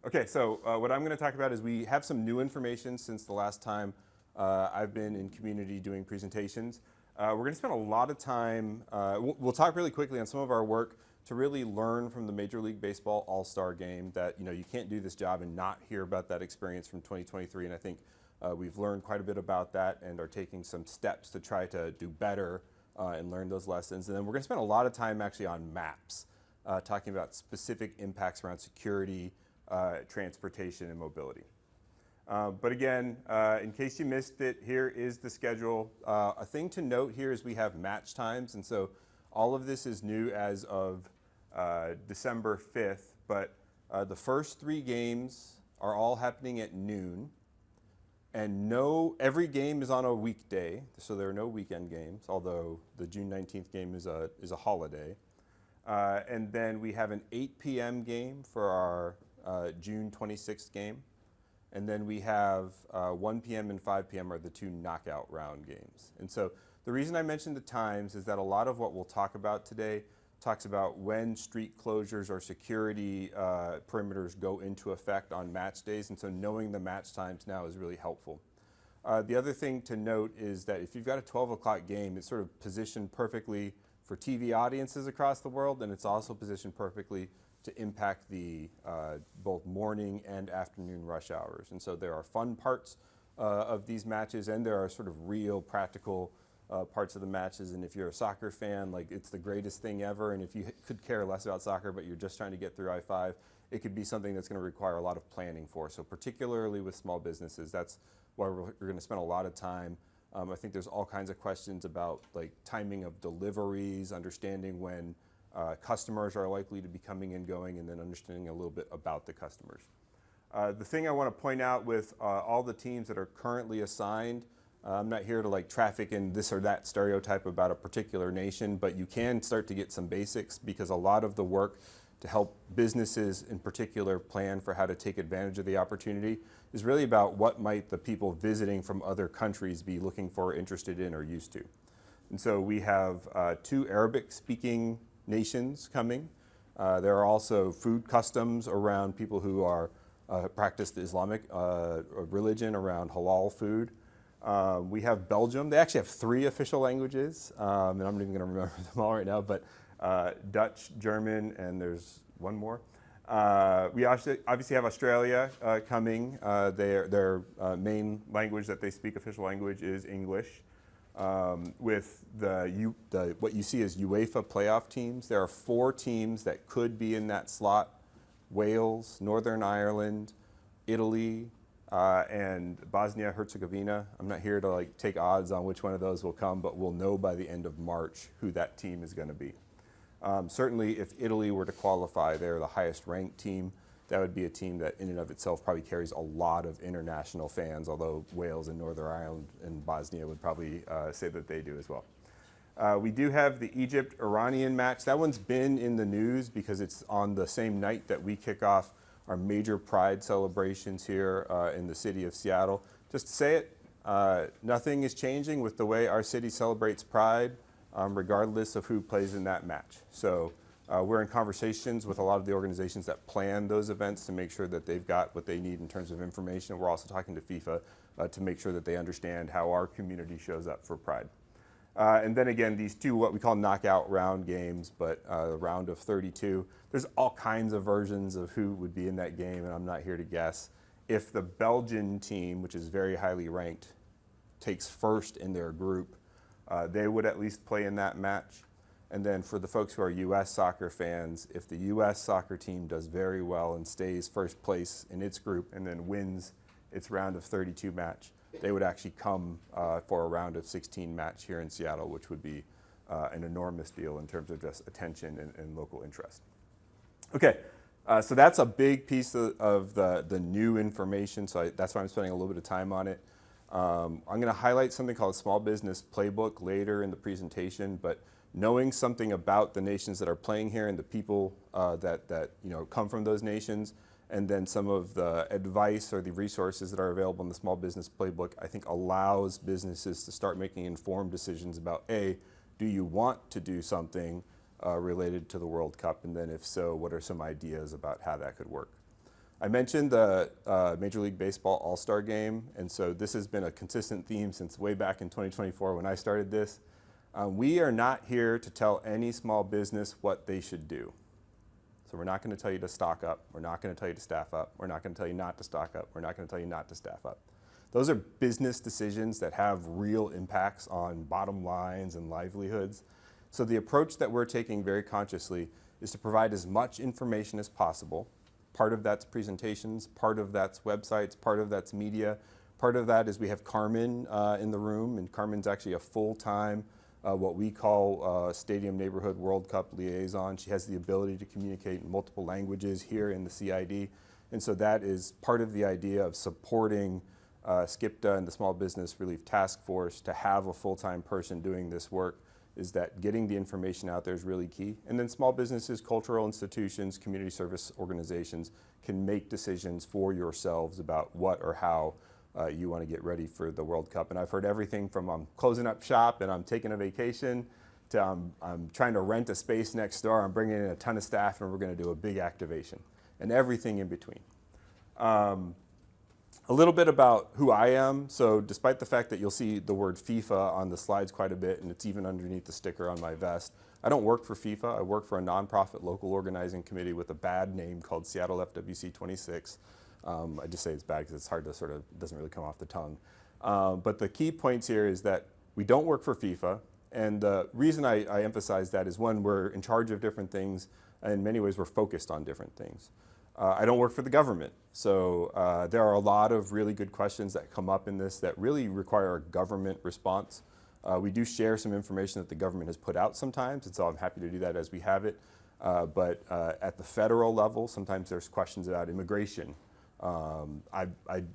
Okay, so what I'm going to talk about is we have some new information since the last time I've been in community doing presentations. We're going to spend a lot of time, we'll talk really quickly on some of our work to really learn from the Major League Baseball All-Star Game that, you can't do this job and not hear about that experience from 2023, and I think we've learned quite a bit about that and are taking some steps to try to do better and learn those lessons. And then we're going to spend a lot of time actually on maps, talking about specific impacts around security, transportation, and mobility. But again, in case you missed it, here is the schedule. A thing to note here is we have match times, and so all of this is new as of December 5th, but the first 3 games are all happening at noon, and every game is on a weekday, so there are no weekend games, although the June 19th game is a holiday. And then we have an 8 p.m. game for our June 26th game. And then we have 1 p.m. and 5 p.m. are the 2 knockout round games. And so the reason I mentioned the times is that a lot of what we'll talk about today talks about when street closures or security perimeters go into effect on match days. And so knowing the match times now is really helpful. The other thing to note is that if you've got a 12 o'clock game, it's sort of positioned perfectly for TV audiences across the world, and it's also positioned perfectly to impact the both morning and afternoon rush hours. And so there are fun parts of these matches, and there are sort of real practical parts of the matches. And if you're a soccer fan, like, it's the greatest thing ever. And if you could care less about soccer, but you're just trying to get through I-5, it could be something that's going to require a lot of planning for. So particularly with small businesses, that's why we're going to spend a lot of time. I think there's all kinds of questions about like timing of deliveries, understanding when customers are likely to be coming and going, and then understanding a little bit about the customers. The thing I want to point out with all the teams that are currently assigned, I'm not here to like traffic in this or that stereotype about a particular nation, but you can start to get some basics, because a lot of the work to help businesses in particular plan for how to take advantage of the opportunity is really about what might the people visiting from other countries be looking for, interested in, or used to. And so we have 2 Arabic-speaking nations coming. There are also food customs around people who are practice the Islamic religion around halal food. We have Belgium. They actually have 3 official languages, and I'm not even going to remember them all right now, but Dutch, German, and there's one more. We obviously have Australia coming. Their main language that they speak, official language, is English. With what you see as UEFA playoff teams, there are 4 teams that could be in that slot: Wales, Northern Ireland, Italy, and Bosnia-Herzegovina. I'm not here to like take odds on which one of those will come, but we'll know by the end of March who that team is going to be. Certainly, if Italy were to qualify, they're the highest ranked team. That would be a team that in and of itself probably carries a lot of international fans, although Wales and Northern Ireland and Bosnia would probably say that they do as well. We do have the Egypt-Iranian match. That one's been in the news because it's on the same night that we kick off our major Pride celebrations here in the city of Seattle. Just to say it, nothing is changing with the way our city celebrates Pride, regardless of who plays in that match. So we're in conversations with a lot of the organizations that plan those events to make sure that they've got what they need in terms of information. We're also talking to FIFA to make sure that they understand how our community shows up for Pride. And then again, these 2 what we call knockout round games, but a round of 32. There's all kinds of versions of who would be in that game, and I'm not here to guess. If the Belgian team, which is very highly ranked, takes first in their group, they would at least play in that match. And then for the folks who are U.S. soccer fans, if the U.S. soccer team does very well and stays first place in its group and then wins its round of 32 match, they would actually come for a round of 16 match here in Seattle, which would be an enormous deal in terms of just attention and local interest. Okay, so that's a big piece of the new information, so that's why I'm spending a little bit of time on it. I'm going to highlight something called a small business playbook later in the presentation, but knowing something about the nations that are playing here and the people that come from those nations, and then some of the advice or the resources that are available in the small business playbook, I think allows businesses to start making informed decisions about, A, do you want to do something related to the World Cup, and then if so, what are some ideas about how that could work? I mentioned the Major League Baseball All-Star Game, and so this has been a consistent theme since way back in 2024 when I started this. We are not here to tell any small business what they should do. So we're not going to tell you to stock up. We're not going to tell you to staff up. We're not going to tell you not to stock up. We're not going to tell you not to staff up. Those are business decisions that have real impacts on bottom lines and livelihoods. So the approach that we're taking very consciously is to provide as much information as possible. Part of that's presentations, part of that's websites, part of that's media. Part of that is we have Carmen in the room, and Carmen's actually a full-time what we call Stadium Neighborhood World Cup liaison. She has the ability to communicate in multiple languages here in the CID. And so that is part of the idea of supporting SCIPTA and the Small Business Relief Task Force to have a full-time person doing this work, is that getting the information out there is really key. And then small businesses, cultural institutions, community service organizations can make decisions for yourselves about what or how you want to get ready for the World Cup. And I've heard everything from I'm closing up shop and I'm taking a vacation to I'm trying to rent a space next door, I'm bringing in a ton of staff and we're going to do a big activation, and everything in between. A little bit about who I am. So despite the fact that you'll see the word FIFA on the slides quite a bit, and it's even underneath the sticker on my vest, I don't work for FIFA. I work for a nonprofit local organizing committee with a bad name called Seattle FWC 26. I just say it's bad because it's hard to it doesn't really come off the tongue. But the key points here is that we don't work for FIFA. And the reason I emphasize that is, one, we're in charge of different things. And in many ways, we're focused on different things. I don't work for the government. So there are a lot of really good questions that come up in this that really require a government response. We do share some information that the government has put out sometimes, and so I'm happy to do that as we have it. But at the federal level, sometimes there's questions about immigration. I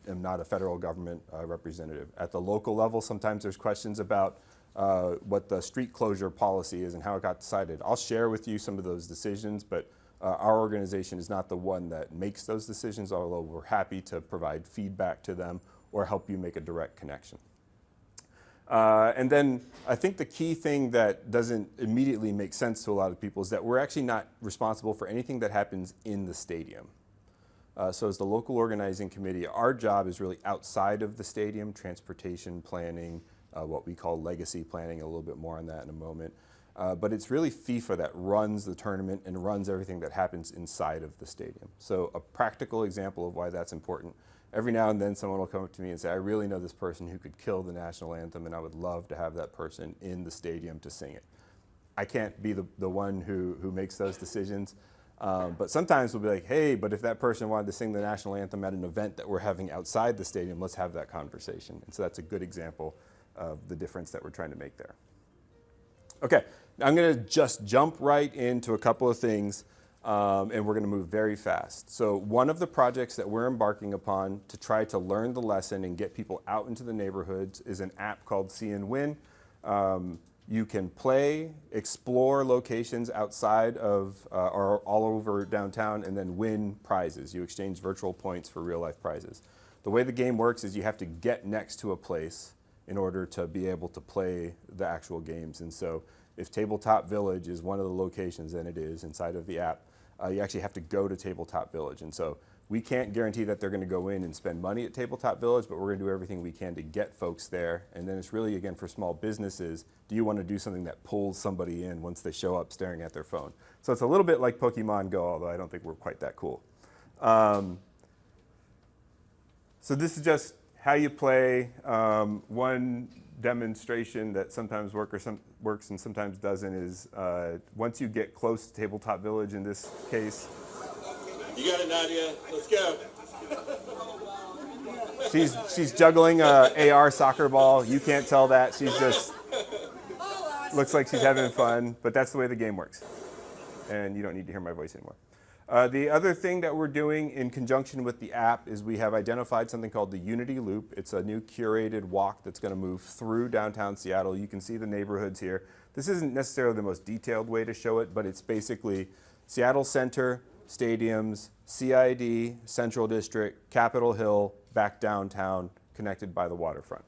am not a federal government representative. At the local level, sometimes there's questions about what the street closure policy is and how it got decided. I'll share with you some of those decisions, but our organization is not the one that makes those decisions, although we're happy to provide feedback to them or help you make a direct connection. And then I think the key thing that doesn't immediately make sense to a lot of people is that we're actually not responsible for anything that happens in the stadium. So as the local organizing committee, our job is really outside of the stadium, transportation planning, what we call legacy planning, a little bit more on that in a moment. But it's really FIFA that runs the tournament and runs everything that happens inside of the stadium. So a practical example of why that's important: every now and then someone will come up to me and say, I really know this person who could kill the national anthem and I would love to have that person in the stadium to sing it. I can't be the one who makes those decisions. But sometimes we'll be like, hey, but if that person wanted to sing the national anthem at an event that we're having outside the stadium, let's have that conversation. And so that's a good example of the difference that we're trying to make there. Okay, I'm going to just jump right into a couple of things, and we're going to move very fast. So one of the projects that we're embarking upon to try to learn the lesson and get people out into the neighborhoods is an app called SEA&WIN. You can play, explore locations outside of or all over downtown, and then win prizes. You exchange virtual points for real life prizes. The way the game works is you have to get next to a place in order to be able to play the actual games. And so if Tabletop Village is one of the locations, and it is inside of the app, you actually have to go to Tabletop Village. And so we can't guarantee that they're going to go in and spend money at Tabletop Village, but we're going to do everything we can to get folks there. And then it's really, again, for small businesses, do you want to do something that pulls somebody in once they show up staring at their phone? So it's a little bit like Pokemon Go, although I don't think we're quite that cool. So this is just how you play. One demonstration that sometimes works and sometimes doesn't is once you get close to Tabletop Village, in this case. You got it, Nadia. Let's go. She's juggling a AR soccer ball. You can't tell that. She's just looks like she's having fun, but that's the way the game works. And you don't need to hear my voice anymore. The other thing that we're doing in conjunction with the app is we have identified something called the Unity Loop. It's a new curated walk that's going to move through downtown Seattle. You can see the neighborhoods here. This isn't necessarily the most detailed way to show it, but it's basically Seattle Center, stadiums, CID, Central District, Capitol Hill, back downtown, connected by the waterfront.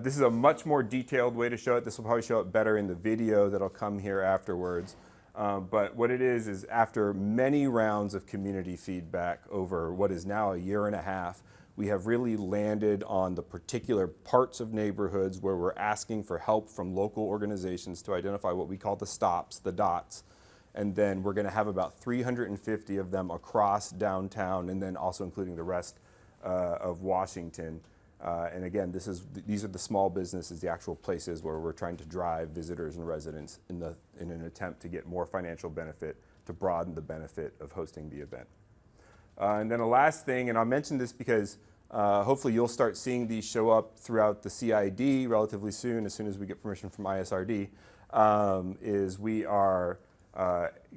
This is a much more detailed way to show it. This will probably show it better in the video that'll come here afterwards. But what it is after many rounds of community feedback over what is now a year and a half, we have really landed on the particular parts of neighborhoods where we're asking for help from local organizations to identify what we call the stops, the dots. And then we're going to have about 350 of them across downtown, and then also including the rest of Washington. And again, these are the small businesses, the actual places where we're trying to drive visitors and residents in an attempt to get more financial benefit, to broaden the benefit of hosting the event. And then the last thing, and I'll mention this because hopefully you'll start seeing these show up throughout the CID relatively soon as we get permission from ISRD, is we are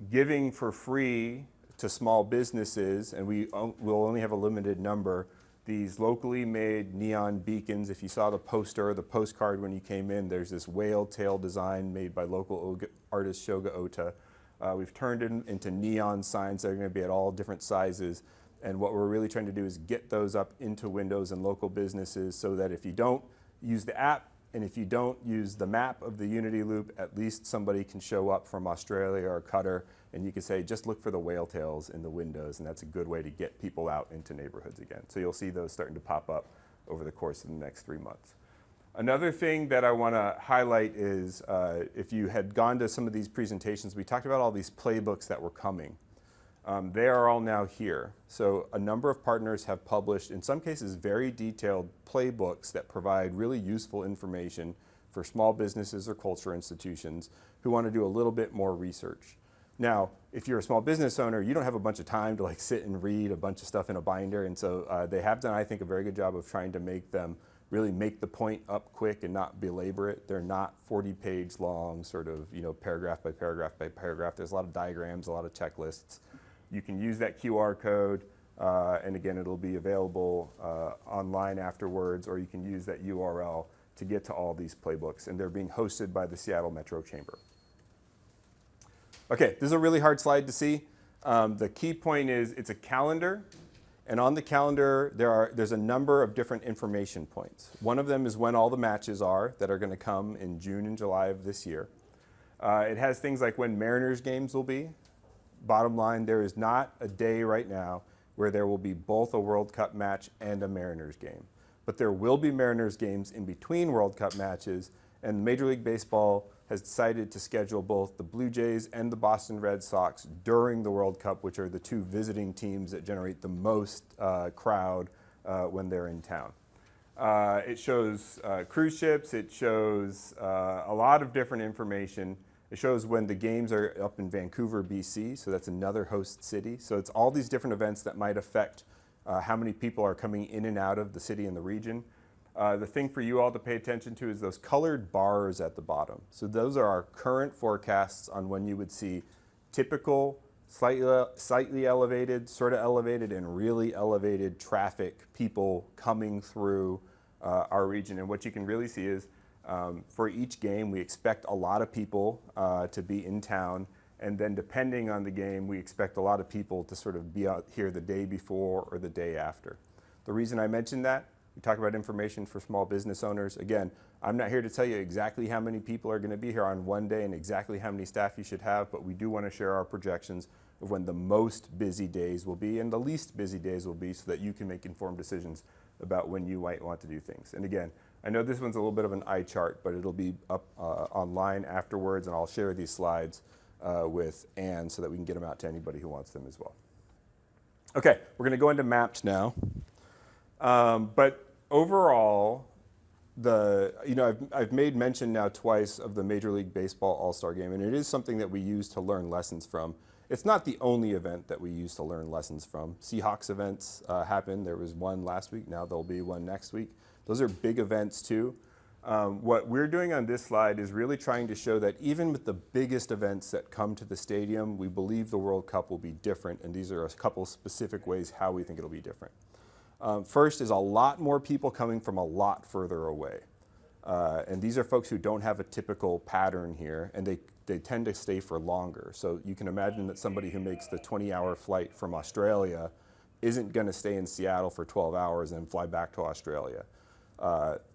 giving for free to small businesses, and we'll only have a limited number, these locally made neon beacons. If you saw the poster or the postcard when you came in, there's this whale tail design made by local artist Shoga Ota. We've turned it into neon signs that are going to be at all different sizes. And what we're really trying to do is get those up into windows and local businesses so that if you don't use the app and if you don't use the map of the Unity Loop, at least somebody can show up from Australia or Qatar and you can say, just look for the whale tails in the windows, and that's a good way to get people out into neighborhoods again. So you'll see those starting to pop up over the course of the next 3 months. Another thing that I want to highlight is if you had gone to some of these presentations, we talked about all these playbooks that were coming. They are all now here. So a number of partners have published, in some cases, very detailed playbooks that provide really useful information for small businesses or culture institutions who want to do a little bit more research. Now, if you're a small business owner, you don't have a bunch of time to sit and read a bunch of stuff in a binder, and so they have done, I think, a very good job of trying to make them really make the point up quick and not belabor it. They're not 40-page long, sort of, paragraph by paragraph by paragraph. There's a lot of diagrams, a lot of checklists. You can use that QR code, and again, it'll be available online afterwards, or you can use that URL to get to all these playbooks, and they're being hosted by the Seattle Metro Chamber. Okay, this is a really hard slide to see. The key point is it's a calendar, and on the calendar there's a number of different information points. One of them is when all the matches are that are going to come in June and July of this year. It has things like when Mariners games will be. Bottom line, there is not a day right now where there will be both a World Cup match and a Mariners game. But there will be Mariners games in between World Cup matches, and Major League Baseball has decided to schedule both the Blue Jays and the Boston Red Sox during the World Cup, which are the two visiting teams that generate the most crowd when they're in town. It shows cruise ships, it shows a lot of different information. It shows when the games are up in Vancouver, BC, so that's another host city. So it's all these different events that might affect how many people are coming in and out of the city and the region. The thing for you all to pay attention to is those colored bars at the bottom. So those are our current forecasts on when you would see typical, slightly elevated, sort of elevated, and really elevated traffic, people coming through our region. And what you can really see is for each game, we expect a lot of people to be in town. And then depending on the game, we expect a lot of people to sort of be out here the day before or the day after. The reason I mentioned that, we talk about information for small business owners. Again, I'm not here to tell you exactly how many people are going to be here on one day and exactly how many staff you should have, but we do want to share our projections of when the most busy days will be and the least busy days will be so that you can make informed decisions about when you might want to do things. And again, I know this one's a little bit of an eye chart, but it'll be up online afterwards, and I'll share these slides with Anne so that we can get them out to anybody who wants them as well. Okay, we're going to go into maps now. But overall, I've made mention now twice of the Major League Baseball All-Star Game, and it is something that we use to learn lessons from. It's not the only event that we use to learn lessons from. Seahawks events happen. There was one last week. Now there'll be one next week. Those are big events too. What we're doing on this slide is really trying to show that even with the biggest events that come to the stadium, we believe the World Cup will be different, and these are a couple specific ways how we think it'll be different. First is a lot more people coming from a lot further away. And these are folks who don't have a typical pattern here, and they tend to stay for longer. So you can imagine that somebody who makes the 20-hour flight from Australia isn't going to stay in Seattle for 12 hours and then fly back to Australia.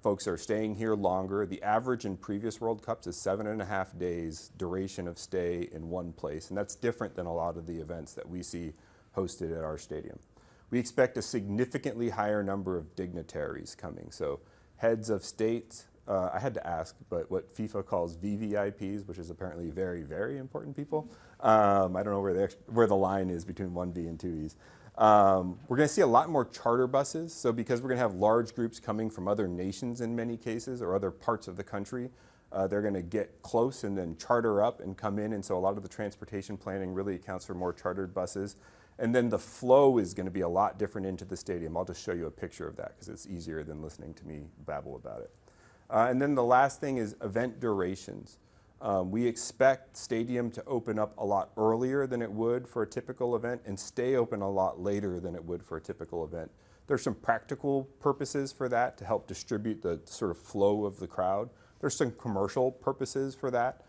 Folks are staying here longer. The average in previous World Cups is 7.5 days duration of stay in one place, and that's different than a lot of the events that we see hosted at our stadium. We expect a significantly higher number of dignitaries coming, so heads of state, I had to ask, but what FIFA calls VVIPs, which is apparently very, very important people. I don't know where the line is between 1V and 2Vs. We're going to see a lot more charter buses. So because we're going to have large groups coming from other nations in many cases or other parts of the country, they're going to get close and then charter up and come in. And so a lot of the transportation planning really accounts for more chartered buses. And then the flow is going to be a lot different into the stadium. I'll just show you a picture of that because it's easier than listening to me babble about it. And then the last thing is event durations. We expect stadium to open up a lot earlier than it would for a typical event and stay open a lot later than it would for a typical event. There's some practical purposes for that to help distribute the sort of flow of the crowd. There's some commercial purposes for that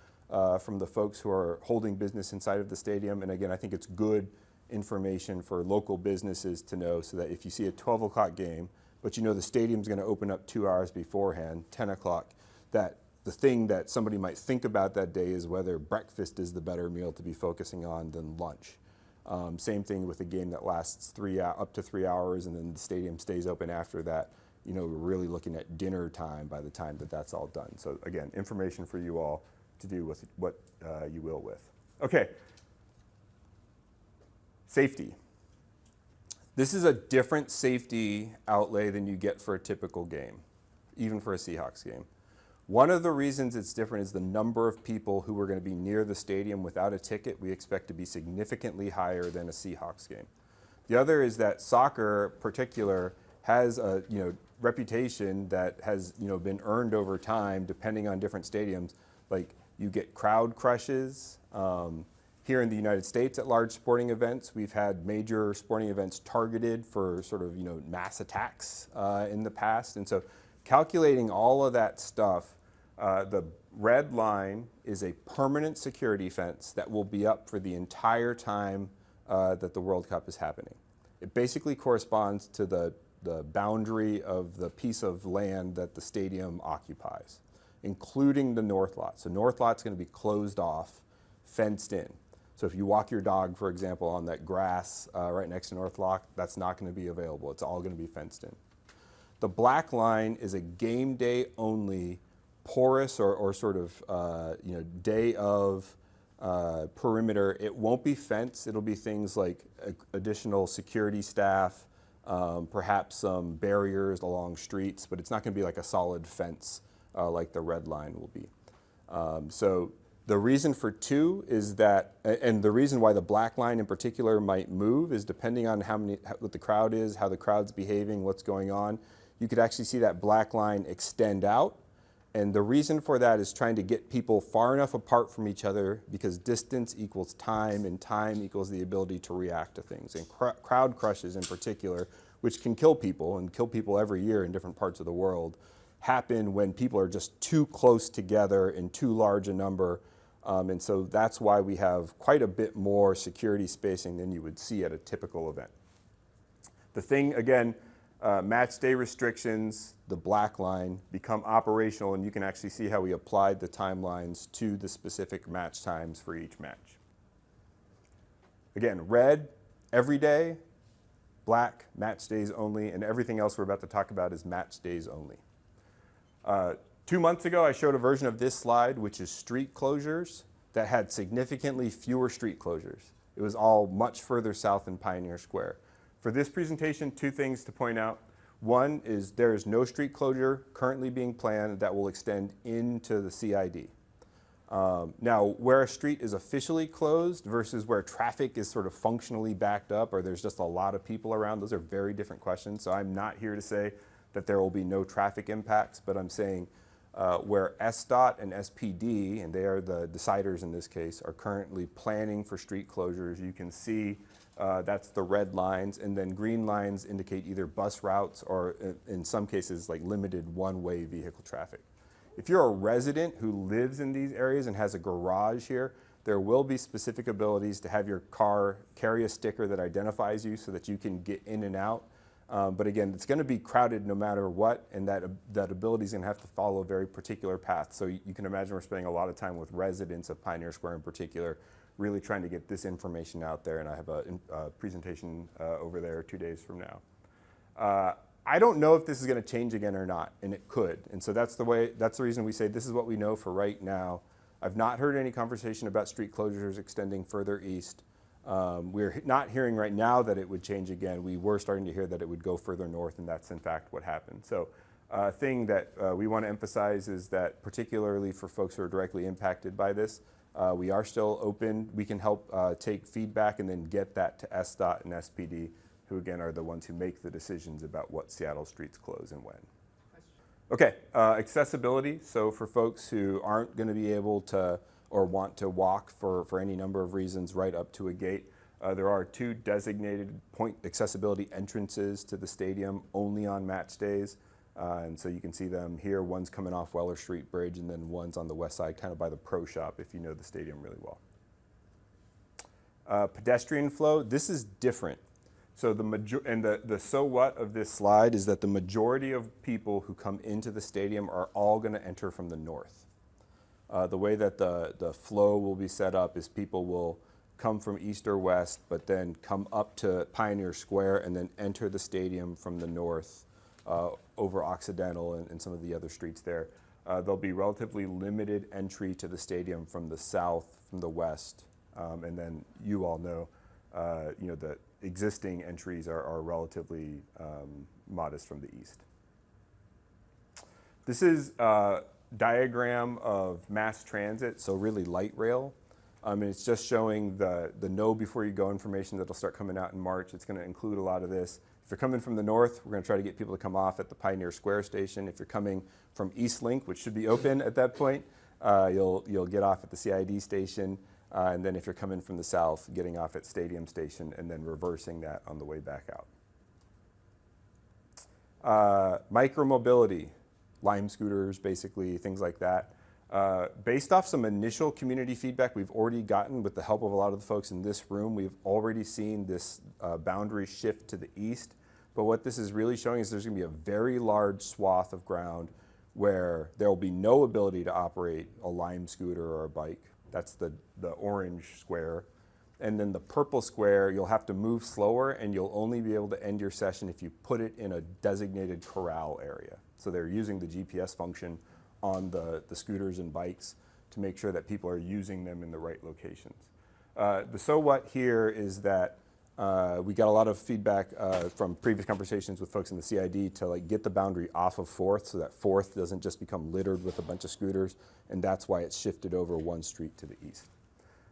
from the folks who are holding business inside of the stadium. And again, I think it's good information for local businesses to know so that if you see a 12 o'clock game, but you know the stadium's going to open up 2 hours beforehand, 10 o'clock, that the thing that somebody might think about that day is whether breakfast is the better meal to be focusing on than lunch. Same thing with a game that lasts up to 3 hours and then the stadium stays open after that. You know, we're really looking at dinner time by the time that that's all done. So again, information for you all to do with what you will with. Okay, safety. This is a different safety outlay than you get for a typical game, even for a Seahawks game. One of the reasons it's different is the number of people who are going to be near the stadium without a ticket we expect to be significantly higher than a Seahawks game. The other is that soccer in particular has a reputation that has been earned over time depending on different stadiums. Like you get crowd crushes. Here in the United States at large sporting events, we've had major sporting events targeted for sort of mass attacks in the past. And so calculating all of that stuff, the red line is a permanent security fence that will be up for the entire time that the World Cup is happening. It basically corresponds to the boundary of the piece of land that the stadium occupies, including the north lot. So north lot's going to be closed off, fenced in. So if you walk your dog, for example, on that grass right next to North Lock, that's not going to be available. It's all going to be fenced in. The black line is a game day only porous or sort of day of perimeter. It won't be fenced. It'll be things like additional security staff, perhaps some barriers along streets, but it's not going to be like a solid fence like the red line will be. So the reason for 2 is that, and the reason why the black line in particular might move is depending on what the crowd is, how the crowd's behaving, what's going on. You could actually see that black line extend out. And the reason for that is trying to get people far enough apart from each other because distance equals time and time equals the ability to react to things. And crowd crushes in particular, which can kill people and kill people every year in different parts of the world, happen when people are just too close together in too large a number. And so that's why we have quite a bit more security spacing than you would see at a typical event. The thing, again, match day restrictions, the black line, become operational, and you can actually see how we applied the timelines to the specific match times for each match. Again, red, every day, black, match days only, and everything else we're about to talk about is match days only. 2 months ago, I showed a version of this slide, which is street closures that had significantly fewer street closures. It was all much further south in Pioneer Square. For this presentation, 2 things to point out. One is there is no street closure currently being planned that will extend into the CID. Now, where a street is officially closed versus where traffic is sort of functionally backed up or there's just a lot of people around, those are very different questions. So I'm not here to say that there will be no traffic impacts, but I'm saying where SDOT and SPD, and they are the deciders in this case, are currently planning for street closures. You can see that's the red lines, and then green lines indicate either bus routes or in some cases like limited one-way vehicle traffic. If you're a resident who lives in these areas and has a garage here, there will be specific abilities to have your car carry a sticker that identifies you so that you can get in and out. But again, it's going to be crowded no matter what, and that ability is going to have to follow a very particular path. So you can imagine we're spending a lot of time with residents of Pioneer Square in particular, really trying to get this information out there. And I have a presentation over there 2 days from now. I don't know if this is going to change again or not, and it could. And so that's the reason we say this is what we know for right now. I've not heard any conversation about street closures extending further east. We're not hearing right now that it would change again. We were starting to hear that it would go further north, and that's in fact what happened. So a thing that we want to emphasize is that particularly for folks who are directly impacted by this, we are still open. We can help take feedback and then get that to SDOT and SPD, who again are the ones who make the decisions about what Seattle streets close and when. Okay, accessibility. So for folks who aren't going to be able to or want to walk for any number of reasons right up to a gate, there are 2 designated point accessibility entrances to the stadium only on match days. And so you can see them here. One's coming off Weller Street Bridge, and then one's on the west side, kind of by the pro shop if you know the stadium really well. Pedestrian flow, this is different. So the so what of this slide is that the majority of people who come into the stadium are all going to enter from the north. The way that the flow will be set up is people will come from east or west, but then come up to Pioneer Square and then enter the stadium from the north over Occidental and some of the other streets there. There'll be relatively limited entry to the stadium from the south, from the west, and then you all know, the existing entries are relatively modest from the east. This is a diagram of mass transit, so really light rail. And it's just showing the know before you go information that'll start coming out in March. It's going to include a lot of this. If you're coming from the north, we're going to try to get people to come off at the Pioneer Square station. If you're coming from East Link, which should be open at that point, you'll get off at the CID station. And then if you're coming from the south, getting off at Stadium Station and then reversing that on the way back out. Micromobility, Lime scooters, basically, things like that. Based off some initial community feedback we've already gotten with the help of a lot of the folks in this room, we've already seen this boundary shift to the east. But what this is really showing is there's going to be a very large swath of ground where there will be no ability to operate a Lime scooter or a bike. That's the orange square. And then the purple square, you'll have to move slower, and you'll only be able to end your session if you put it in a designated corral area. So they're using the GPS function on the scooters and bikes to make sure that people are using them in the right locations. The so what here is that we got a lot of feedback from previous conversations with folks in the CID to get the boundary off of 4th so that 4th doesn't just become littered with a bunch of scooters, and that's why it's shifted over one street to the east.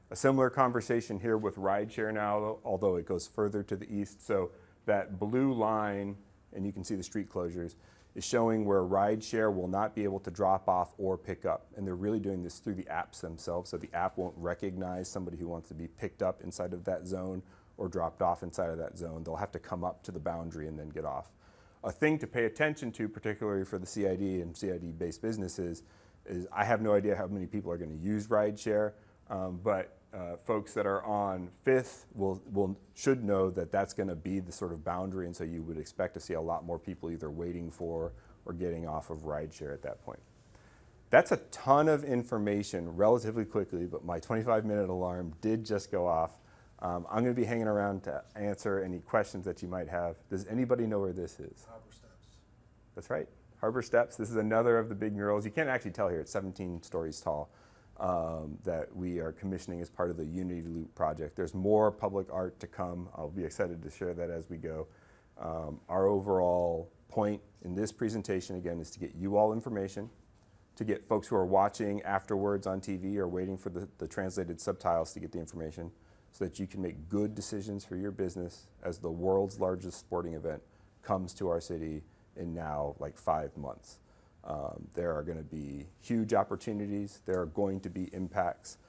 A similar conversation here with rideshare now, although it goes further to the east. So that blue line, and you can see the street closures, is showing where rideshare will not be able to drop off or pick up. And they're really doing this through the apps themselves, so the app won't recognize somebody who wants to be picked up inside of that zone or dropped off inside of that zone. They'll have to come up to the boundary and then get off. A thing to pay attention to, particularly for the CID and CID-based businesses, is I have no idea how many people are going to use rideshare, but folks that are on 5th should know that that's going to be the sort of boundary, and so you would expect to see a lot more people either waiting for or getting off of rideshare at that point. That's a ton of information relatively quickly, but my 25-minute alarm did just go off. I'm going to be hanging around to answer any questions that you might have. Does anybody know where this is? Harbor Steps. That's right, Harbor Steps. This is another of the big murals. You can't actually tell here, it's 17 stories tall, that we are commissioning as part of the Unity Loop project. There's more public art to come. I'll be excited to share that as we go. Our overall point in this presentation, again, is to get you all information, to get folks who are watching afterwards on TV or waiting for the translated subtitles to get the information, so that you can make good decisions for your business as the world's largest sporting event comes to our city in now 5 months. There are going to be huge opportunities. There are going to be impacts.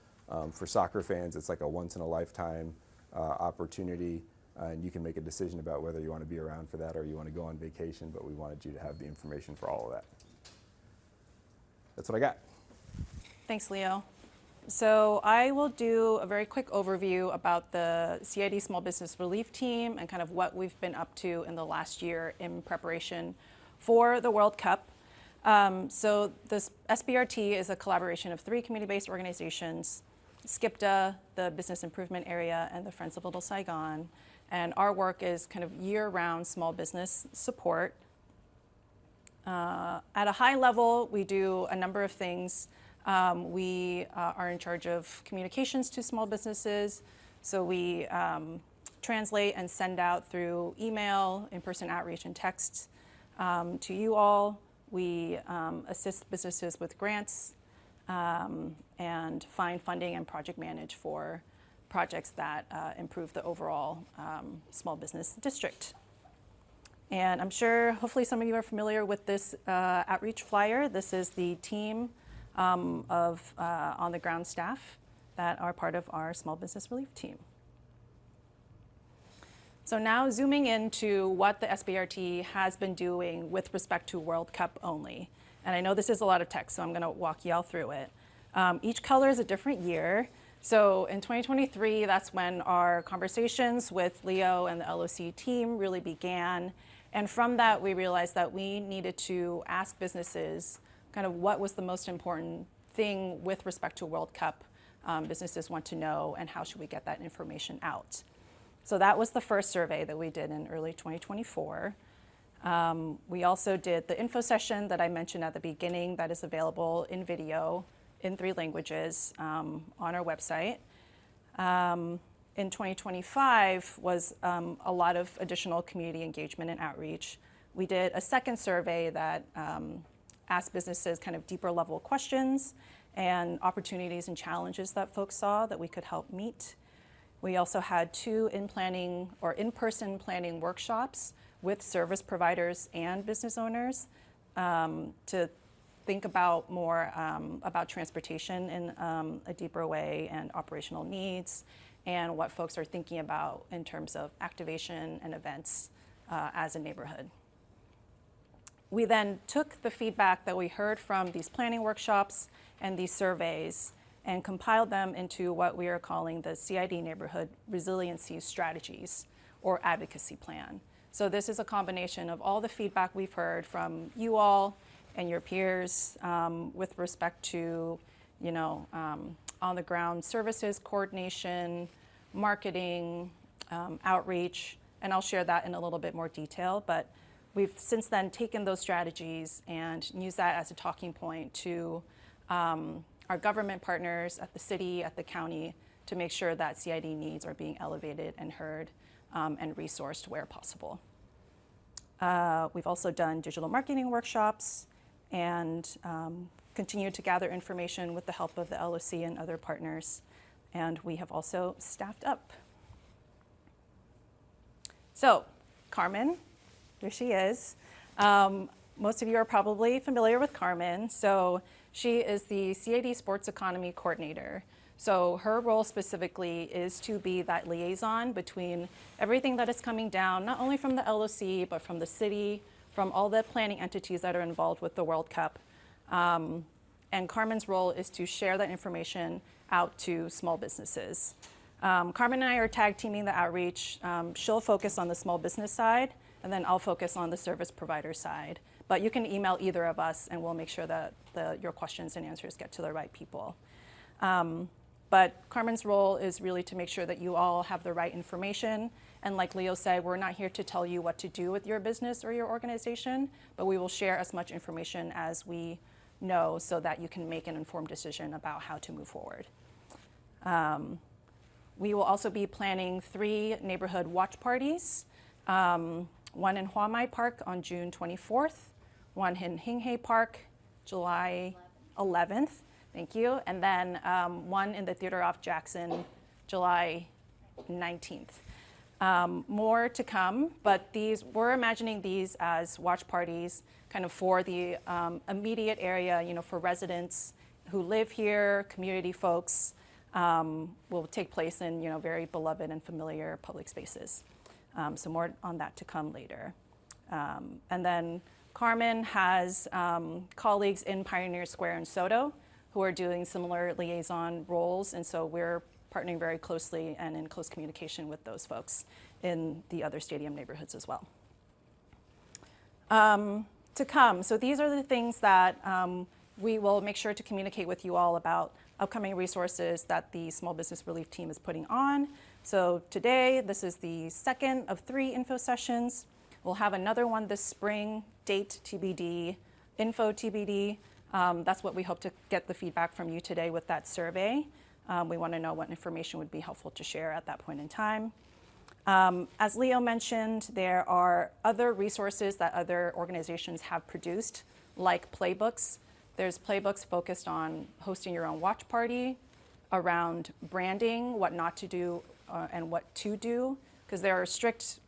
For soccer fans, it's like a once-in-a-lifetime opportunity, and you can make a decision about whether you want to be around for that or you want to go on vacation, but we wanted you to have the information for all of that. That's what I got. Thanks, Leo. So I will do a very quick overview about the CID Small Business Relief Team and kind of what we've been up to in the last year in preparation for the World Cup. So this SBRT is a collaboration of 3 community-based organizations, SCIPDA, the Business Improvement Area, and the Friends of Little Saigon. And our work is kind of year-round small business support. At a high level, we do a number of things. We are in charge of communications to small businesses. So we translate and send out through email, in-person outreach, and text to you all. We assist businesses with grants and find funding and project manage for projects that improve the overall small business district. And I'm sure, hopefully some of you are familiar with this outreach flyer. This is the team of on-the-ground staff that are part of our small business relief team. So now zooming into what the SBRT has been doing with respect to World Cup only. And I know this is a lot of text, so I'm gonna walk y'all through it. Each color is a different year. So in 2023, that's when our conversations with Leo and the LOC team really began. And from that, we realized that we needed to ask businesses kind of what was the most important thing with respect to World Cup businesses want to know, and how should we get that information out. So that was the first survey that we did in early 2024. We also did the info session that I mentioned at the beginning that is available in video in 3 languages on our website. In 2025 was a lot of additional community engagement and outreach. We did a second survey that asked businesses kind of deeper level questions and opportunities and challenges that folks saw that we could help meet. We also had 2 in-person planning workshops with service providers and business owners to think about more about transportation in a deeper way, and operational needs, and what folks are thinking about in terms of activation and events as a neighborhood. We then took the feedback that we heard from these planning workshops and these surveys and compiled them into what we are calling the CID Neighborhood Resiliency Strategies, or Advocacy Plan. So this is a combination of all the feedback we've heard from you all and your peers with respect to, on-the-ground services coordination, marketing, outreach, and I'll share that in a little bit more detail. But we've since then taken those strategies and used that as a talking point to our government partners at the city, at the county, to make sure that CID needs are being elevated and heard and resourced where possible. We've also done digital marketing workshops and continue to gather information with the help of the LOC and other partners. And we have also staffed up. So, Carmen, there she is. Most of you are probably familiar with Carmen. So she is the CID Sports Economy Coordinator. So her role specifically is to be that liaison between everything that is coming down, not only from the LOC, but from the city, from all the planning entities that are involved with the World Cup. And Carmen's role is to share that information out to small businesses. Carmen and I are tag teaming the outreach. She'll focus on the small business side, and then I'll focus on the service provider side. But you can email either of us, and we'll make sure that your questions and answers get to the right people. But Carmen's role is really to make sure that you all have the right information. And like Leo said, we're not here to tell you what to do with your business or your organization, but we will share as much information as we know so that you can make an informed decision about how to move forward. We will also be planning 3 neighborhood watch parties, one in Huamai Park on June 24th, one in Hinghe Park, July 11th, thank you, and then one in the Theater off Jackson, July 19th. More to come, but we're imagining these as watch parties kind of for the immediate area, for residents who live here, community folks, will take place in, very beloved and familiar public spaces. So more on that to come later. And then Carmen has colleagues in Pioneer Square in Soto who are doing similar liaison roles, and so we're partnering very closely and in close communication with those folks in the other stadium neighborhoods as well. To come, so these are the things that we will make sure to communicate with you all about upcoming resources that the Small Business Relief Team is putting on. So today, this is the second of 3 info sessions. We'll have another one this spring, date TBD, info TBD. That's what we hope to get the feedback from you today with that survey. We want to know what information would be helpful to share at that point in time. As Leo mentioned, there are other resources that other organizations have produced, like playbooks. There's playbooks focused on hosting your own watch party, around branding, what not to do and what to do, because there are strict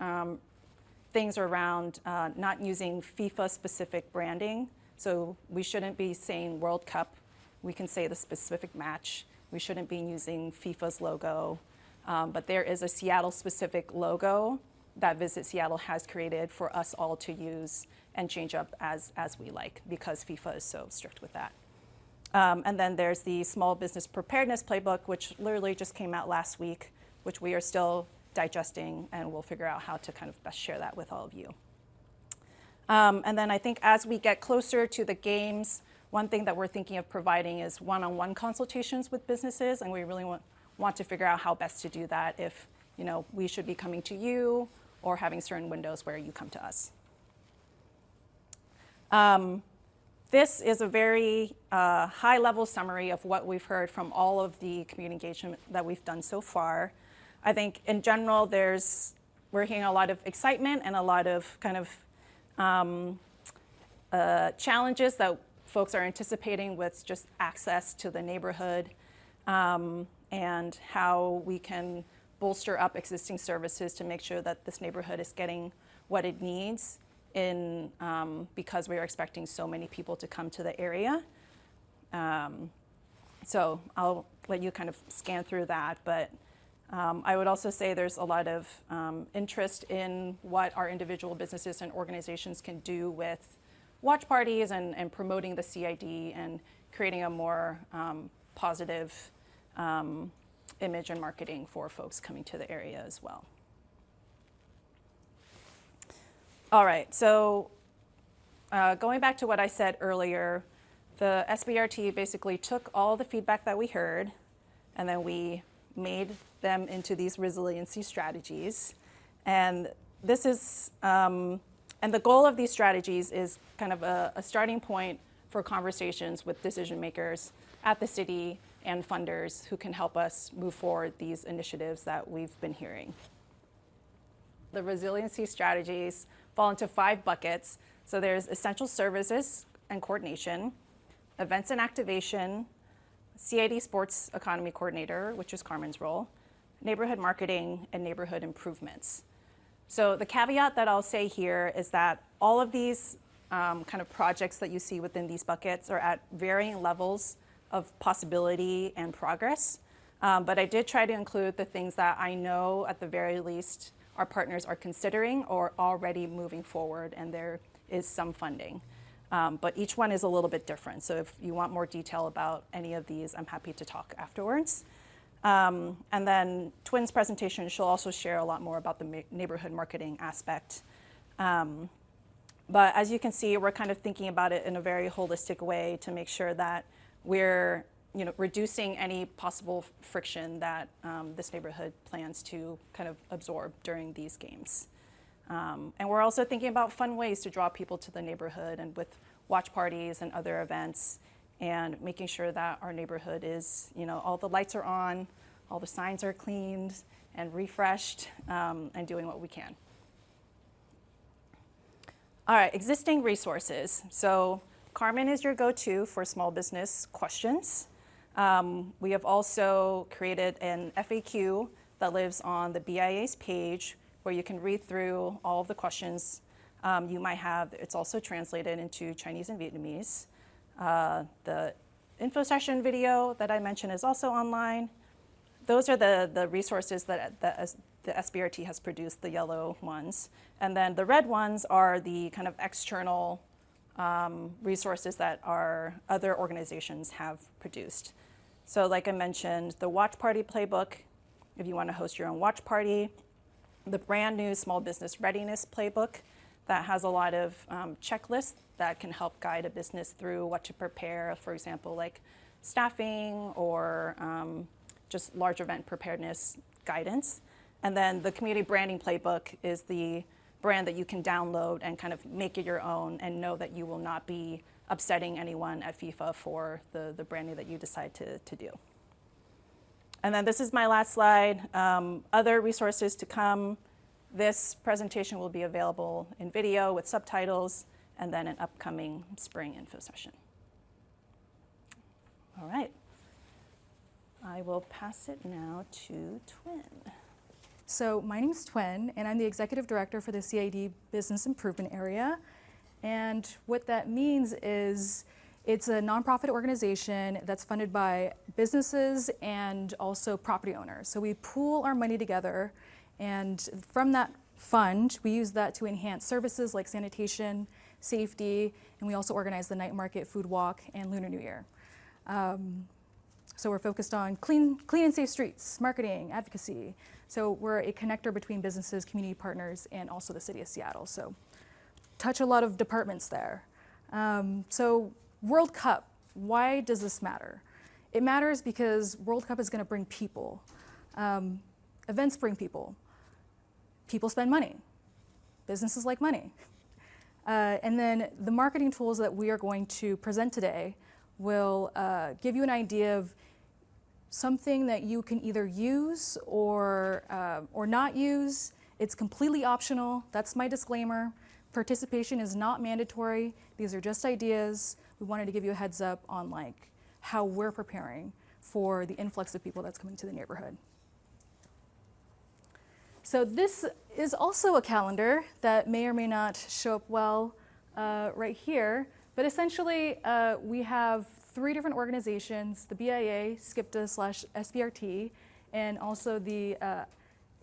things around not using FIFA-specific branding. So we shouldn't be saying World Cup. We can say the specific match. We shouldn't be using FIFA's logo. But there is a Seattle-specific logo that Visit Seattle has created for us all to use and change up as we like, because FIFA is so strict with that. And then there's the Small Business Preparedness Playbook, which literally just came out last week, which we are still digesting, and we'll figure out how to kind of best share that with all of you. And then I think as we get closer to the games, one thing that we're thinking of providing is one-on-one consultations with businesses, and we really want to figure out how best to do that, if we should be coming to you or having certain windows where you come to us. This is a very high-level summary of what we've heard from all of the community engagement that we've done so far. I think in general, we're hearing a lot of excitement and a lot of kind of challenges that folks are anticipating with just access to the neighborhood, and how we can bolster up existing services to make sure that this neighborhood is getting what it needs because we are expecting so many people to come to the area. So I'll let you kind of scan through that, but I would also say there's a lot of interest in what our individual businesses and organizations can do with watch parties and promoting the CID and creating a more positive image and marketing for folks coming to the area as well. All right, so going back to what I said earlier, the SBRT basically took all the feedback that we heard, and then we made them into these resiliency strategies. And this is, and the goal of these strategies is kind of a starting point for conversations with decision makers at the city and funders who can help us move forward these initiatives that we've been hearing. The resiliency strategies fall into 5 buckets. So there's essential services and coordination, events and activation, CID Sports Economy Coordinator, which is Carmen's role, neighborhood marketing, and neighborhood improvements. So the caveat that I'll say here is that all of these kind of projects that you see within these buckets are at varying levels of possibility and progress. But I did try to include the things that I know at the very least our partners are considering or already moving forward, and there is some funding. But each one is a little bit different. So if you want more detail about any of these, I'm happy to talk afterwards. And then Twin's presentation, she'll also share a lot more about the neighborhood marketing aspect. But as you can see, we're kind of thinking about it in a very holistic way to make sure that we're reducing any possible friction that this neighborhood plans to kind of absorb during these games. And we're also thinking about fun ways to draw people to the neighborhood, and with watch parties and other events, and making sure that our neighborhood is, all the lights are on, all the signs are cleaned and refreshed, and doing what we can. All right, existing resources. So Carmen is your go-to for small business questions. We have also created an FAQ that lives on the BIA's page, where you can read through all of the questions you might have. It's also translated into Chinese and Vietnamese. The info session video that I mentioned is also online. Those are the resources that the SBRT has produced, the yellow ones. And then the red ones are the kind of external resources that our other organizations have produced. So like I mentioned, the Watch Party Playbook, if you want to host your own watch party, the brand new Small Business Readiness Playbook that has a lot of checklists that can help guide a business through what to prepare, for example, like staffing or just large event preparedness guidance. And then the Community Branding Playbook is the brand that you can download and kind of make it your own and know that you will not be upsetting anyone at FIFA for the branding that you decide to do. And then this is my last slide. Other resources to come. This presentation will be available in video with subtitles and then an upcoming spring info session. All right. I will pass it now to Twin. So my name is Twin, and I'm the Executive Director for the CID Business Improvement Area. And what that means is it's a nonprofit organization that's funded by businesses and also property owners. So we pool our money together, and from that fund, we use that to enhance services like sanitation, safety, and we also organize the night market, food walk, and Lunar New Year. So we're focused on clean and safe streets, marketing, advocacy. So we're a connector between businesses, community partners, and also the city of Seattle. So touch a lot of departments there. So World Cup, why does this matter? It matters because World Cup is going to bring people. Events bring people. People spend money. Businesses like money. And then the marketing tools that we are going to present today will give you an idea of something that you can either use or not use. It's completely optional. That's my disclaimer. Participation is not mandatory. These are just ideas. We wanted to give you a heads up on like how we're preparing for the influx of people that's coming to the neighborhood. So this is also a calendar that may or may not show up well right here, but essentially we have 3 different organizations, the BIA, SBRT, and also the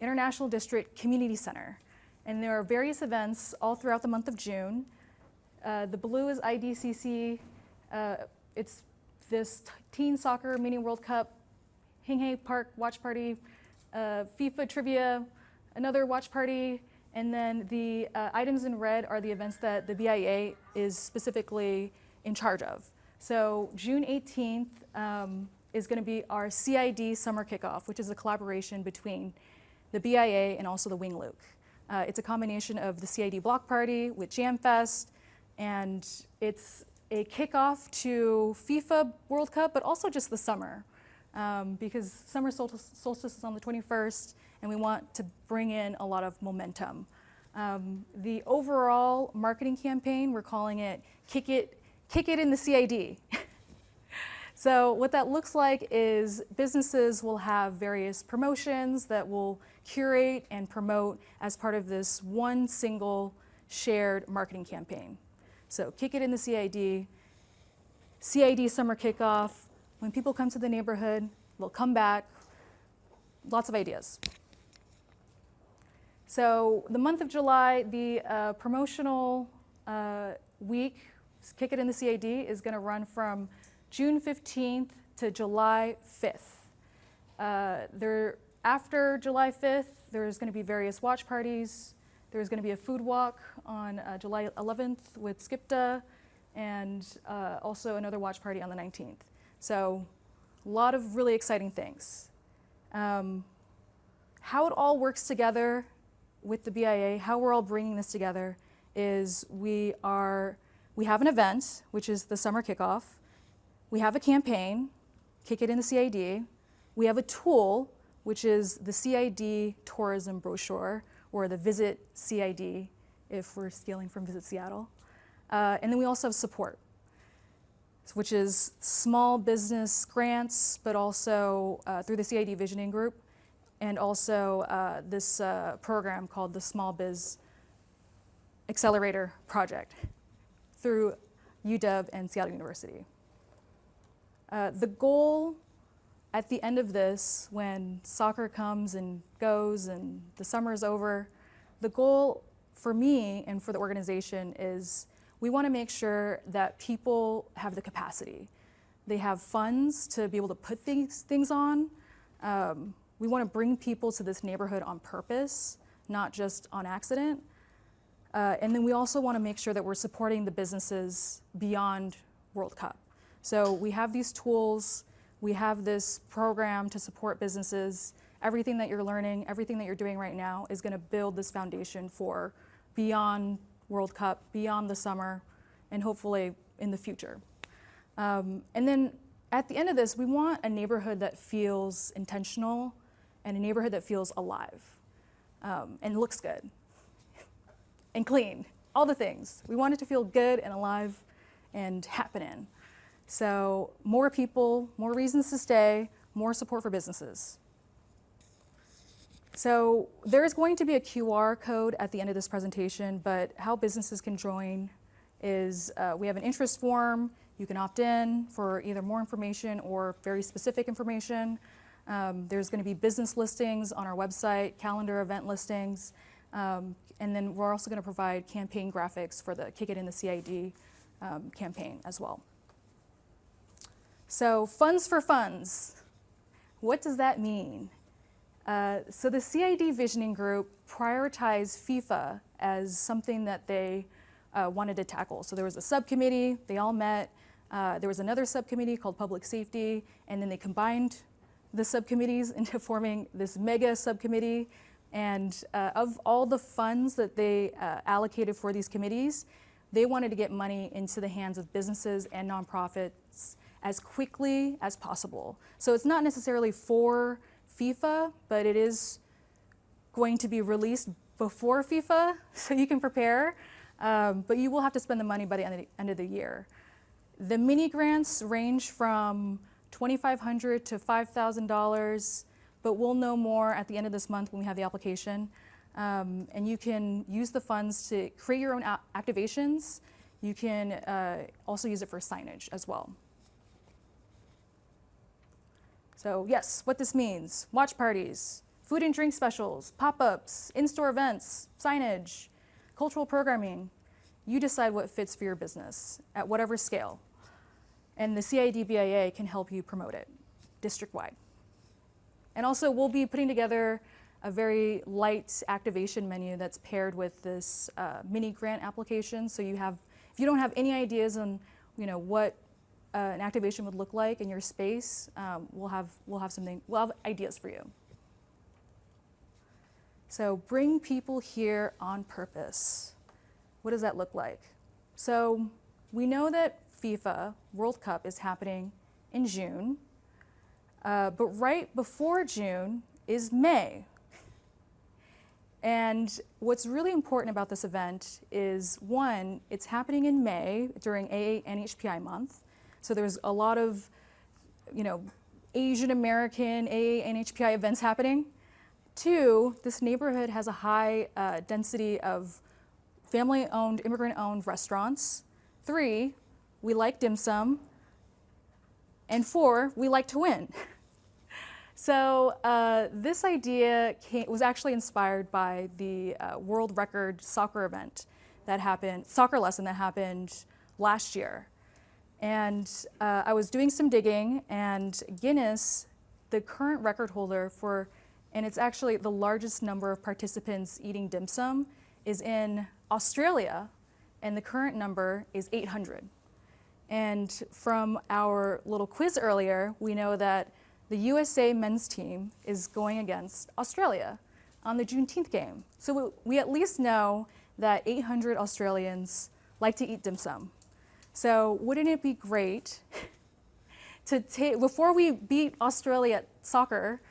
International District Community Center. And there are various events all throughout the month of June. The blue is IDCC. It's this Teen Soccer Mini World Cup, Hinghey Park Watch Party, FIFA Trivia, another watch party, and then the items in red are the events that the BIA is specifically in charge of. So June 18th is going to be our CID summer kickoff, which is a collaboration between the BIA and also the Wing Luke. It's a combination of the CID block party with Jam Fest, and it's a kickoff to FIFA World Cup, but also just the summer, because summer solstice is on the 21st, and we want to bring in a lot of momentum. The overall marketing campaign, we're calling it Kick It in the CID. So what that looks like is businesses will have various promotions that will curate and promote as part of this one single shared marketing campaign. So Kick It in the CID, CID summer kickoff. When people come to the neighborhood, they'll come back. Lots of ideas. So the month of July, the promotional week, Kick It in the CID, is going to run from June 15th to July 5th. After July 5th, there's going to be various watch parties. There's going to be a food walk on July 11th with SCIPTA, and also another watch party on the 19th. So a lot of really exciting things. How it all works together with the BIA, how we're all bringing this together is we have an event, which is the summer kickoff. We have a campaign, Kick It in the CID. We have a tool, which is the CID tourism brochure, or the Visit CID, if we're stealing from Visit Seattle. And then we also have support, which is small business grants, but also through the CID Visioning Group, and also this program called the Small Biz Accelerator Project through UW and Seattle University. The goal at the end of this, when soccer comes and goes and the summer is over, the goal for me and for the organization is we want to make sure that people have the capacity. They have funds to be able to put things on. We want to bring people to this neighborhood on purpose, not just on accident. And then we also want to make sure that we're supporting the businesses beyond World Cup. So we have these tools, we have this program to support businesses. Everything that you're learning, everything that you're doing right now is going to build this foundation for beyond World Cup, beyond the summer, and hopefully in the future. And then at the end of this, we want a neighborhood that feels intentional and a neighborhood that feels alive and looks good and clean, all the things. We want it to feel good and alive and happening. So more people, more reasons to stay, more support for businesses. So there is going to be a QR code at the end of this presentation, but how businesses can join is we have an interest form. You can opt in for either more information or very specific information. There's going to be business listings on our website, calendar event listings, and then we're also going to provide campaign graphics for the Kick It in the CID campaign as well. So funds for funds, what does that mean? So the CID Visioning Group prioritized FIFA as something that they wanted to tackle. So there was a subcommittee, they all met. There was another subcommittee called Public Safety, and then they combined the subcommittees into forming this mega subcommittee. And of all the funds that they allocated for these committees, they wanted to get money into the hands of businesses and nonprofits as quickly as possible. So it's not necessarily for FIFA, but it is going to be released before FIFA, so you can prepare, but you will have to spend the money by the end of the year. The mini grants range from $2,500 to $5,000, but we'll know more at the end of this month when we have the application. And you can use the funds to create your own activations. You can also use it for signage as well. So yes, what this means: watch parties, food and drink specials, pop-ups, in-store events, signage, cultural programming. You decide what fits for your business at whatever scale. And the CIDBIA can help you promote it district-wide. And also we'll be putting together a very light activation menu that's paired with this mini grant application. So you have, if you don't have any ideas on what an activation would look like in your space, we'll have ideas for you. So bring people here on purpose. What does that look like? So we know that FIFA World Cup is happening in June, but right before June is May. And what's really important about this event is, one, it's happening in May during AA&HPI month. So there's a lot of, Asian American AA&HPI events happening. Two, this neighborhood has a high density of family-owned, immigrant-owned restaurants. Three, we like dim sum. And four, we like to win. So this idea was actually inspired by the world record soccer event that happened, soccer lesson that happened last year. And I was doing some digging, and Guinness, the current record holder for, and it's actually the largest number of participants eating dim sum, is in Australia, and the current number is 800. And from our little quiz earlier, we know that the USA men's team is going against Australia on the Juneteenth game. So we at least know that 800 Australians like to eat dim sum. So wouldn't it be great to take, before we beat Australia at soccer,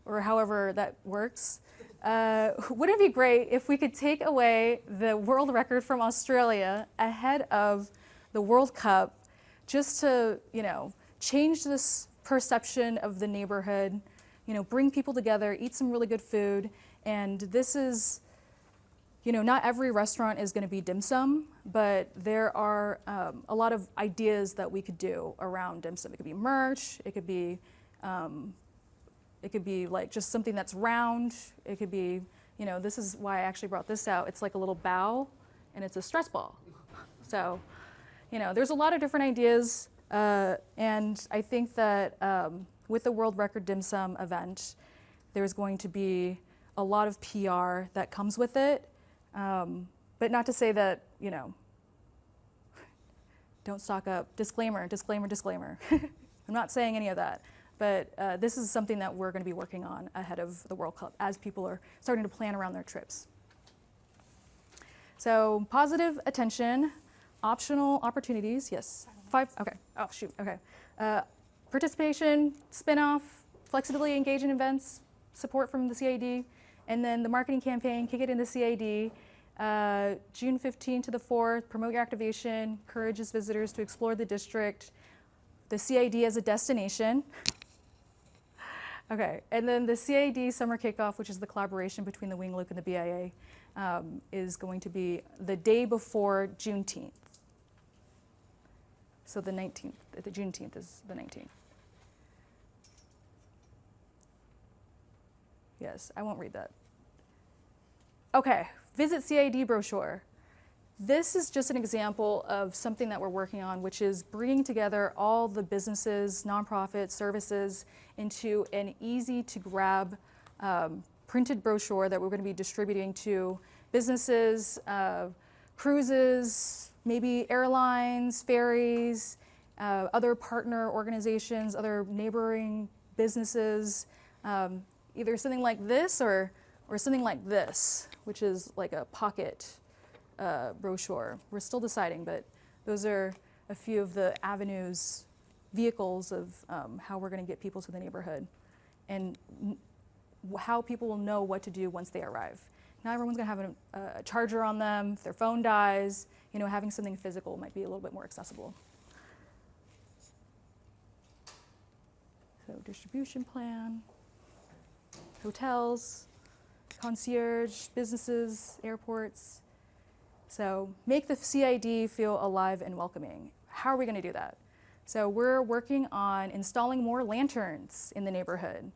or however that works, wouldn't it be great if we could take away the world record from Australia ahead of the World Cup, just to, change this perception of the neighborhood, bring people together, eat some really good food. And this is, not every restaurant is going to be dim sum, but there are a lot of ideas that we could do around dim sum. It could be merch, it could be like just something that's round. It could be, this is why I actually brought this out. It's like a little bow, and it's a stress ball. So, there's a lot of different ideas, and I think that with the World Record Dim Sum event, there's going to be a lot of PR that comes with it, but not to say that, don't stock up. Disclaimer, disclaimer, disclaimer. I'm not saying any of that, but this is something that we're going to be working on ahead of the World Cup as people are starting to plan around their trips. So positive attention, optional opportunities, yes. 5, okay, oh shoot, okay. Participation, spin-off, flexibility engage in events, support from the CID, and then the marketing campaign, kick it in the CID. June 15th to the 4th, promote your activation, encourages visitors to explore the district, the CID as a destination. Okay, and then the CID summer kickoff, which is the collaboration between the Wing Loop and the BIA, is going to be the day before Juneteenth. So the 19th, the Juneteenth is the 19th. Yes, I won't read that. Okay, visit CID brochure. This is just an example of something that we're working on, which is bringing together all the businesses, nonprofits, services into an easy to grab printed brochure that we're going to be distributing to businesses, cruises, maybe airlines, ferries, other partner organizations, other neighboring businesses, either something like this or something like this, which is like a pocket brochure. We're still deciding, but those are a few of the avenues, vehicles of how we're going to get people to the neighborhood and how people will know what to do once they arrive. Not everyone's going to have a charger on them. If their phone dies, having something physical might be a little bit more accessible. So distribution plan, hotels, concierge, businesses, airports. So make the CID feel alive and welcoming. How are we going to do that? So we're working on installing more lanterns in the neighborhood.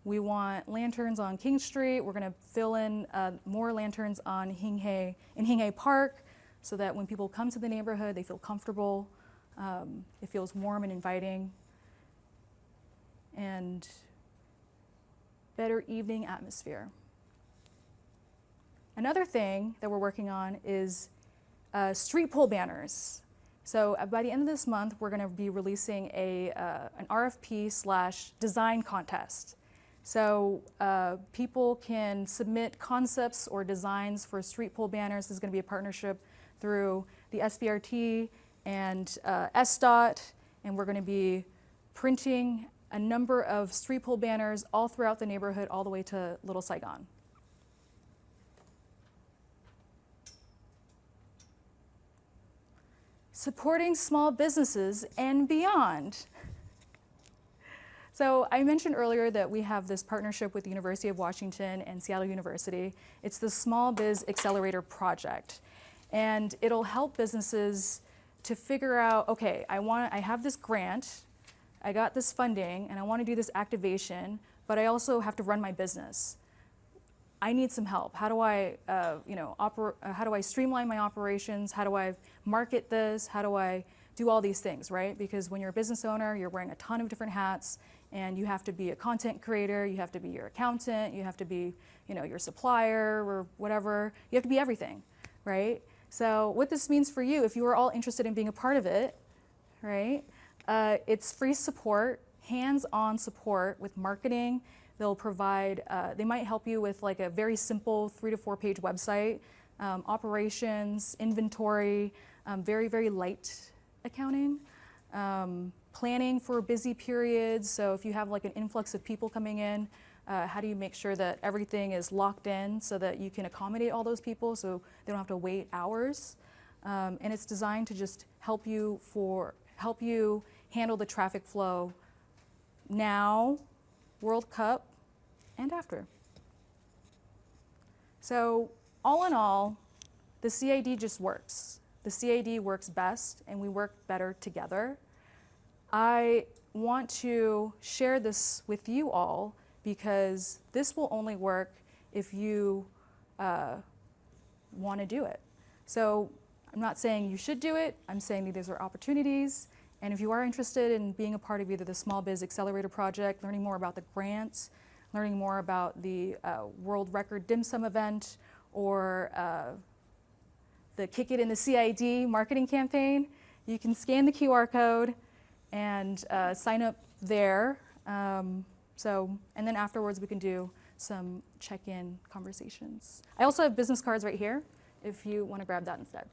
We want lanterns on King Street. We're going to fill in more lanterns on Hinghei Park so that when people come to the neighborhood, they feel comfortable. It feels warm and inviting. And better evening atmosphere. Another thing that we're working on is street pole banners. So by the end of this month, we're going to be releasing an RFP/design contest. So people can submit concepts or designs for street pole banners. This is going to be a partnership through the SBRT and SDOT, and we're going to be printing a number of street pole banners all throughout the neighborhood, all the way to Little Saigon. Supporting small businesses and beyond. So I mentioned earlier that we have this partnership with the University of Washington and Seattle University. It's the Small Biz Accelerator Project. And it'll help businesses to figure out, okay, I have this grant, I got this funding, and I want to do this activation, but I also have to run my business. I need some help. How do I, how do I streamline my operations? How do I market this? How do I do all these things, right? Because when you're a business owner, you're wearing a ton of different hats, and you have to be a content creator, you have to be your accountant, you have to be, your supplier or whatever. You have to be everything, right? So what this means for you, if you are all interested in being a part of it, right? It's free support, hands-on support with marketing. They'll provide, they might help you with like a very simple 3 to 4 page website, operations, inventory, very, very light accounting, planning for busy periods. So if you have like an influx of people coming in, how do you make sure that everything is locked in so that you can accommodate all those people so they don't have to wait hours? And it's designed to just help you handle the traffic flow now, World Cup, and after. So all in all, the CID just works. The CID works best, and we work better together. I want to share this with you all because this will only work if you want to do it. So I'm not saying you should do it. I'm saying that these are opportunities. And if you are interested in being a part of either the Small Biz Accelerator Project, learning more about the grants, learning more about the World Record Dim Sum event, or the Kick It in the CID marketing campaign, you can scan the QR code and sign up there. And then afterwards we can do some check-in conversations. I also have business cards right here if you want to grab that instead.